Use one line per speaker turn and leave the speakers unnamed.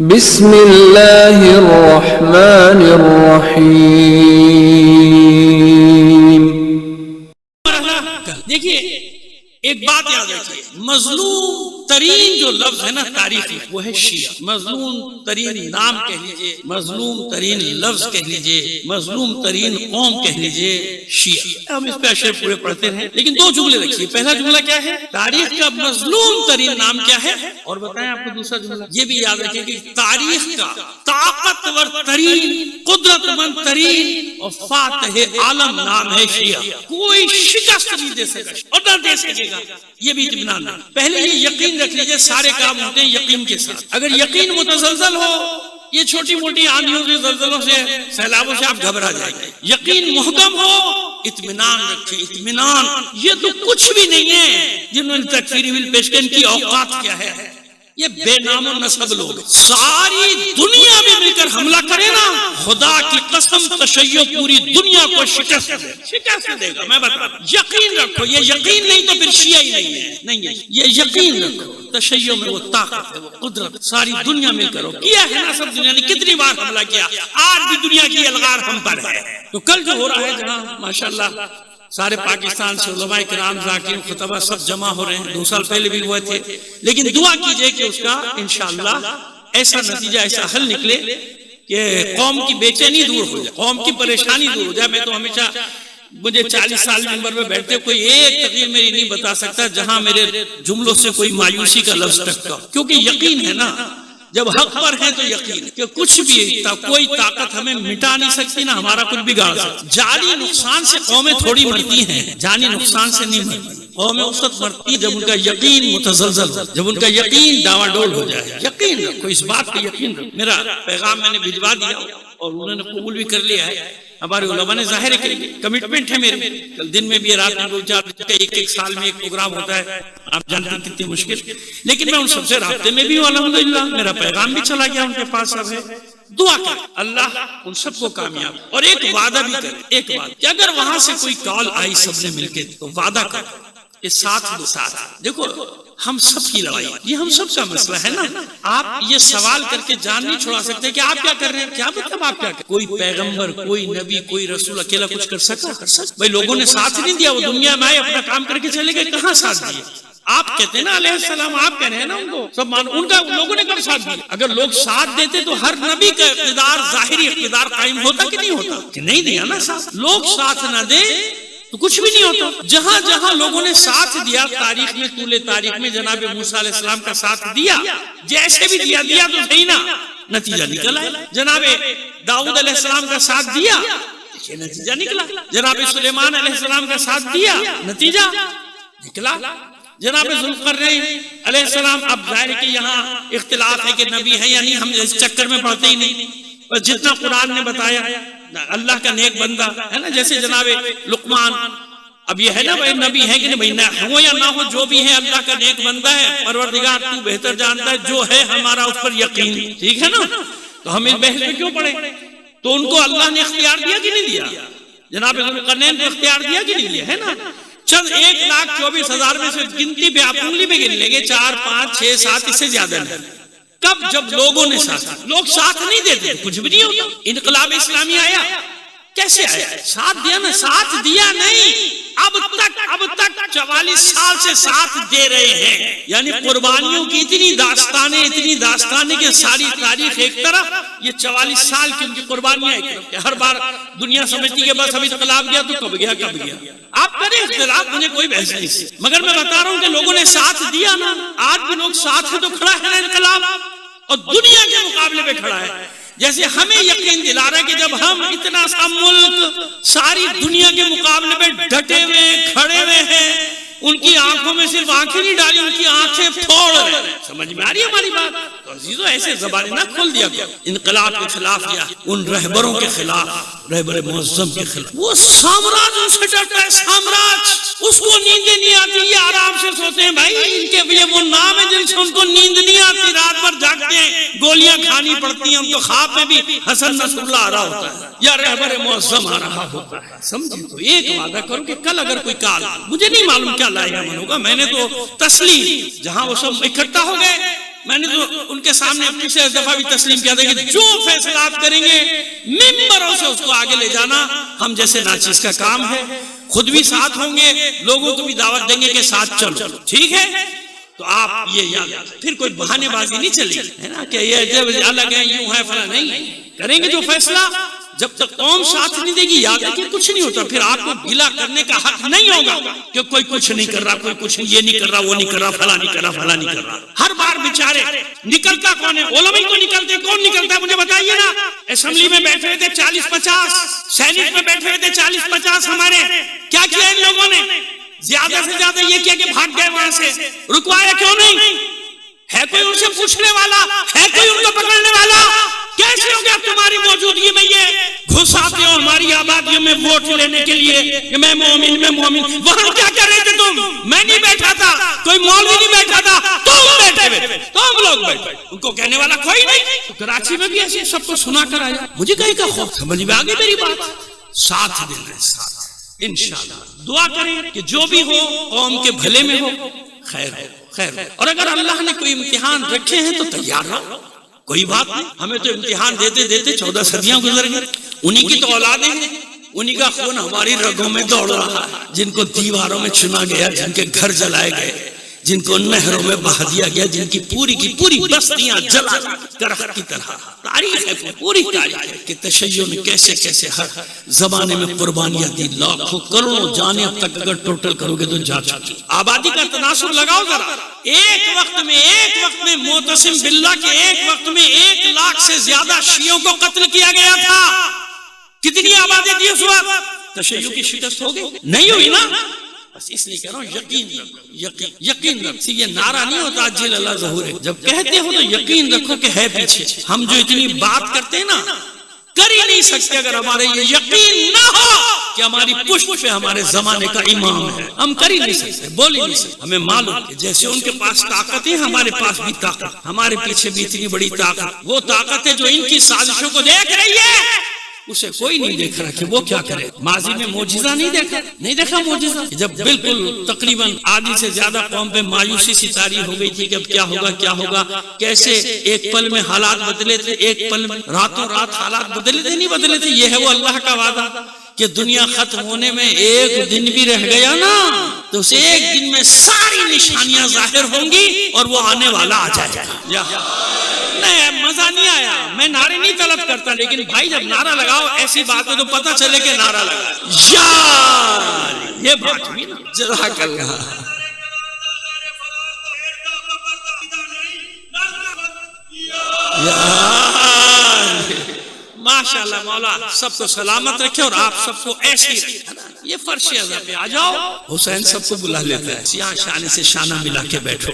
بسم اللہ الرحمن الرحیم۔
دیکھیے ایک بات یاد رکھیے، مظلوم ترین جو لفظ ہے نا تاریخی وہ ہے شیعہ۔ مظلوم ترین نام کہہ لیجئے، مظلوم ترین لفظ کہہ لیجئے، مظلوم ترین قوم کہہ لیجئے، شیعہ۔ ہم اس پہ اشعار پورے پڑھتے ہیں لیکن دو جملے رکھیے۔ پہلا جملہ کیا ہے؟ تاریخ کا مظلوم ترین نام کیا ہے؟ اور بتائیں آپ کو دوسرا جملہ یہ بھی یاد رکھیے کہ تاریخ کا طاقتور ترین، قدرت مند ترین اور فاتح عالم نام ہے شیعہ۔ کوئی شکست نہیں دے سکے اور نہ دے سکے گا، یہ بھی اطمینان ہے۔ پہلے یہ یقین رکھ لیجئے سارے کام ہوتے ہیں یقین کے ساتھ۔ اگر یقین متزلزل ہو، یہ چھوٹی موٹی آندھیوں سے، زلزلوں سے، سیلابوں سے آپ گھبرا جائیں گے۔ یقین محکم ہو، اطمینان رکھیں، اطمینان۔ یہ تو کچھ بھی نہیں ہے جنہوں نے تکفیری بل پیش کی، ان کی اوقات کیا ہے؟ یہ بے نام و نسب لوگ ساری دنیا میں مل کر حملہ کرے نا، خدا کی قسم تشیع پوری دنیا کو شکست دے گا۔ میں بتا رہا ہوں، یقین رکھو۔ یہ یقین نہیں تو پھر شیعہ ہی نہیں ہے۔ نہیں ہے، یہ یقین رکھو۔ تشیع میں وہ طاقت ہے، وہ قدرت ساری دنیا مل کر ہو کیا ہے نا۔ سب دنیا نے کتنی بار حملہ کیا، آج بھی دنیا کی الغار ہم پر ہے۔ تو کل جو ہو رہا ہے جہاں ماشاءاللہ سارے پاکستان سے علماء کرام، ذاکرین، خطبہ سب جمع ہو رہے ہیں، 2 سال پہلے بھی ہوئے تھے، لیکن دعا کیجئے کہ اس کا انشاءاللہ ایسا نتیجہ، ایسا حل نکلے کہ قوم کی بے چینی دور ہو جائے، قوم کی پریشانی دور ہو جائے۔ میں تو ہمیشہ، مجھے 40 سال ممبر میں بیٹھتے کوئی ایک تقریر میری نہیں بتا سکتا جہاں میرے جملوں سے کوئی مایوسی کا لفظ ٹکتا، کیونکہ یقین ہے نا، جب حق پر ہے تو یقین کہ کچھ بھی کوئی طاقت ہمیں مٹا نہیں سکتی، نہ ہمارا کچھ بگاڑ سکتی۔ جانی نقصان سے قومیں تھوڑی مرتی ہیں، جانی نقصان سے نہیں مرتی۔ قومیں اس وقت مرتی جب ان کا یقین متزلزل ہو، جب ان کا یقین ڈاواڈول ہو جائے۔ یقین رکھو، اس بات پہ یقین رکھو۔ میرا پیغام میں نے بھجوا دیا اور انہوں نے قبول بھی کر لیا ہے۔ ہمارے علماء نے ظاہر ہے کہ کمٹمنٹ ہے میرے، کل دن میں بھی، رات میں بھی، 4 سال میں ایک پروگرام ہوتا ہے، آپ جانتے ہیں کتنی مشکل، لیکن میں ان سب سے رابطے میں بھی ہوں الحمدللہ۔ میرا پیغام بھی چلا گیا ان کے پاس، سب ہے۔ دعا کر اللہ ان سب کو کامیاب، اور ایک وعدہ بھی کر، ایک وعدہ کہ اگر وہاں سے کوئی کال آئی سب نے مل کے تو وعدہ کر کہ ساتھ دو ساتھ۔ دیکھو ہم سب کی لڑائی، یہ ہم سب کا مسئلہ ہے نا۔ آپ یہ سوال کر کے جان نہیں چھوڑا سکتے کہ آپ کیا کر رہے ہیں، کیا مطلب آپ کیا کر رہے ہیں؟ کوئی پیغمبر، کوئی نبی، کوئی رسول اکیلا کچھ کر سکتا؟ بھائی لوگوں نے ساتھ نہیں دیا، وہ دنیا میں آئے اپنا کام کر کے چلے گئے، کہاں ساتھ دیے؟ آپ کہتے ہیں نا علیہ السلام، آپ کہہ رہے ہیں نا ان کو سب مان، ان کا لوگوں نے کب ساتھ دیا؟ اگر لوگ ساتھ دیتے تو ہر نبی کا اقتدار، ظاہری اقتدار قائم ہوتا کہ نہیں ہوتا؟ کہ نہیں دیا نا ساتھ۔ لوگ ساتھ نہ دیں تو کچھ بھی نہیں ہوتا۔ جہاں جہاں لوگوں نے ساتھ دیا، تاریخ میں، طول تاریخ میں جناب موسیٰ علیہ السلام کا ساتھ دیا، جیسے بھی دیا تو صحیح نا، نتیجہ نکلا ہے۔ جناب داؤد علیہ السلام کا ساتھ دیا، یہ نتیجہ نکلا۔ جناب سلیمان علیہ السلام کا ساتھ دیا، نتیجہ نکلا۔ جناب ذوالقرنین علیہ السلام، اب ظاہر ہے کہ یہاں اختلاف ہے کہ نبی ہے یا نہیں، ہم اس چکر میں پڑھتے ہی نہیں، پر جتنا قرآن نے بتایا اللہ کا نیک بندہ ہے نا، جیسے جناب لقمان، اب یہ ہے نا بھائی نبی ہے کہ نہیں، بھائی نہ ہو یا نہ ہو، جو بھی ہے اللہ کا نیک بندہ ہے، پروردگار تو بہتر جانتا ہے، جو ہے ہمارا اس پر یقین، ٹھیک ہے نا؟ تو ہم اس بحث میں کیوں پڑے؟ تو ان کو اللہ نے اختیار دیا کہ نہیں دیا؟ جناب ذوالقرنین کو اختیار دیا کہ نہیں دیا؟ ہے نا؟ چند 1,24,000 میں سے گنتی پہ آپ انگلی پہ گن لیں گے، 4، 5، 6، 7، اس سے زیادہ نہیں۔ کب؟ جب لوگوں نے ساتھ، لوگ ساتھ نہیں دیتے کچھ بھی نہیں ہوتا۔ انقلاب اسلامی آیا، کیسے آیا؟ ساتھ دیا نا، ساتھ دیا نہیں، اب تک 44 سال سے ساتھ دے رہے ہیں، یعنی قربانیوں کی اتنی داستانیں کہ ساری تاریخ ایک طرف، یہ 44 سال کی ان کی قربانیاں ایک طرف، کہ ہر بار دنیا سمجھتی کہ بس ابھی انقلاب گیا تو کب گیا۔ آپ کریں اختلاف، مجھے کوئی بحث نہیں، مگر میں بتا رہا ہوں کہ لوگوں نے ساتھ دیا نا، آج بھی لوگ ساتھ ہیں تو کھڑا ہے نا انقلاب، اور دنیا کے مقابلے میں کھڑا ہے۔ جیسے ہمیں یقین دلا رہا ہے کہ جب ہم اتنا سا ملک ساری دنیا کے مقابلے میں ڈٹے ہوئے کھڑے ہوئے ہیں، ان کی آنکھوں میں صرف آنکھیں نہیں ڈالی، ان کی آنکھیں پھوڑ رہے ہیں۔ سمجھ میں آ رہی ہے ہماری بات؟ تو عزیزو ایسے زبانیں نہ کھول دیا کرو۔ انقلاب کے خلاف یا ان رہبروں کے خلاف، رہبر معظم کے خلاف، وہ سامراج ان سے ڈرتا ہے، سامراج، اس کو نیندیں نہیں آتی، یہ آرام سے سوتے ہیں بھائی، ان کے یہ وہ نام ہے جن سے ان کو نیند نہیں آتی، رات بھر جاگتے ہیں، گولیاں کھانی پڑتی ہیں، ان کو خواب میں بھی حسن نصر اللہ آ رہا ہوتا ہے یا رہبر معظم آ رہا ہوتا ہے۔ سمجھے؟ تو ایک وعدہ کرو کہ کل اگر کوئی کال، مجھے نہیں معلوم کیا لائے گا من ہوگا، میں نے تو تسلیم، جہاں وہ سب اکٹھا ہو گئے میں نے تو ان کے سامنے پچھلے دفعہ بھی تسلیم کیا تھا کہ جو فیصلہ آپ کریں گے ممبروں سے اس کو آگے لے جانا ہم جیسے ناچیز کا کام ہے، خود بھی ساتھ ہوں گے، لوگوں کو بھی دعوت دیں گے کہ ساتھ چلو، ٹھیک ہے؟ تو آپ یہ یاد، پھر کوئی بہانے بازی نہیں چلے ہے نا کہ یہ جب الگ ہے یوں ہے فلاں، نہیں کریں گے جو فیصلہ، جب تک قوم ساتھ نہیں دے گی یاد ہے کہ کچھ نہیں ہوتا، پھر آپ کو گلہ کرنے کا حق نہیں ہوگا کہ کوئی کچھ نہیں کر رہا، کوئی کچھ یہ نہیں کر رہا، وہ نہیں کر رہا، فلاں نہیں کر رہا، فلاں نہیں کر رہا۔ ہر بار بیچارے نکلتا کون ہے؟ علماء کو نکلتے، کون نکلتا ہے مجھے بتائیے نا۔ اسمبلی میں بیٹھے ہوئے تھے 40-50، سینٹ میں بیٹھے ہوئے تھے 40-50 ہمارے، کیا کیا ان لوگوں نے؟ زیادہ سے زیادہ یہ کیا کہ بھاگ گئے وہاں سے، رکوایا کیوں نہیں؟ ہے کوئی ان سے پوچھنے والا؟ ہے کوئی ان کو پکڑنے والا؟ کیسے ہو گیا تمہاری موجودگی میں یہ گھس آتے ہو ہماری آبادیوں میں ووٹ لینے کے لیے کہ میں مومن، میں مومن؟ وہاں کیا کر رہے تھے تم؟ میں نہیں بیٹھا تھا، کوئی مولوی نہیں بیٹھا تھا، تم بیٹھے ہوئے، تم لوگ بیٹھے، ان کو کہنے والا کوئی نہیں۔ کراچی میں بھی ایسے سب کو سنا کر آیا، مجھے کہیں کا خوف، سمجھ میں آگے میری بات، ساتھ دینا ہے، ساتھ انشاءاللہ دعا کریں کہ جو بھی ہو قوم کے بھلے میں ہو، خیر ہو، خیر ہو۔ اور اگر اللہ نے کوئی امتحان رکھے ہیں تو تیار رہو، کوئی بات نہیں۔ ہمیں تو امتحان دیتے دیتے 14 صدیاں گزر گئے، انہی کی تو اولادیں ہیں، انہی کا خون ہماری رگوں میں دوڑ رہا ہے، جن کو دیواروں میں چنا گیا، جن کے گھر جلائے گئے، جن کو نہروں میں بہا دیا گیا، جن کی پوری بستیاں جلا درخت کی طرح۔ تاریخ ہے، پوری تاریخ ہے کہ تشیع نے کیسے کیسے ہر زمانے میں قربانیاں دی، لاکھوں کروڑوں جانیں اب تک اگر ٹوٹل کرو گے تو جا چکی۔ آبادی کا تناسب لگاؤ ذرا، ایک وقت میں معتصم باللہ کے ایک وقت میں 1 لاکھ سے زیادہ شیعوں کو قتل کیا گیا تھا۔ کتنی آبادی تھی اس وقت؟ تشیع کی شکست ہو گئی؟ نہیں ہوئی نا۔ بس اس لیے کہہ رہا ہوں یقین رکھو، یقین رکھو۔ یہ نعرہ نہیں ہوتا عجل اللہ ظہور، جب کہتے ہو تو یقین رکھو کہ ہے پیچھے۔ ہم جو اتنی بات کرتے ہیں نا، کر ہی نہیں سکتے اگر ہمارے یہ یقین نہ ہو کہ ہماری پشت پہ ہمارے زمانے کا امام ہے، ہم کر ہی نہیں سکتے، بول ہی نہیں سکتے۔ ہمیں معلوم ہے جیسے ان کے پاس طاقت ہے، ہمارے پاس بھی طاقت، ہمارے پیچھے بھی اتنی بڑی طاقت، وہ طاقت ہے جو ان کی سازشوں کو دیکھ رہی ہے، اسے کوئی نہیں دیکھ رہا کہ وہ کیا کرے۔ ماضی میں معجزہ نہیں دیکھا معجزہ، جب بالکل تقریباً آدھی سے زیادہ قوم پہ مایوسی سی طاری ہو گئی تھی کہ اب کیا ہوگا، کیسے ایک پل میں حالات بدلے تھے، ایک پل میں راتوں رات حالات بدلے تھے، نہیں بدلے تھے۔ یہ ہے وہ اللہ کا وعدہ کہ دنیا ختم ہونے میں 1 دن بھی رہ گیا نا تو اس 1 دن میں ساری نشانیاں ظاہر ہوں گی اور وہ آنے والا آ جائے گا۔ نہیں، مزہ نہیں آیا، میں نعرے نہیں طلب کرتا، لیکن بھائی جب نعرہ لگاؤ ایسی بات ہے تو پتہ چلے کہ نعرہ لگا یہ بات ہوئی نا۔ جزاک اللہ۔ ماشاءاللہ مولا سب کو سلامت رکھے اور آپ سب کو ایسی رکھے۔ یہ فرش اعظم پہ آ جاؤ، حسین سب کو بلا لیتا ہے، سیاہ شانے سے شانہ ملا کے بیٹھو۔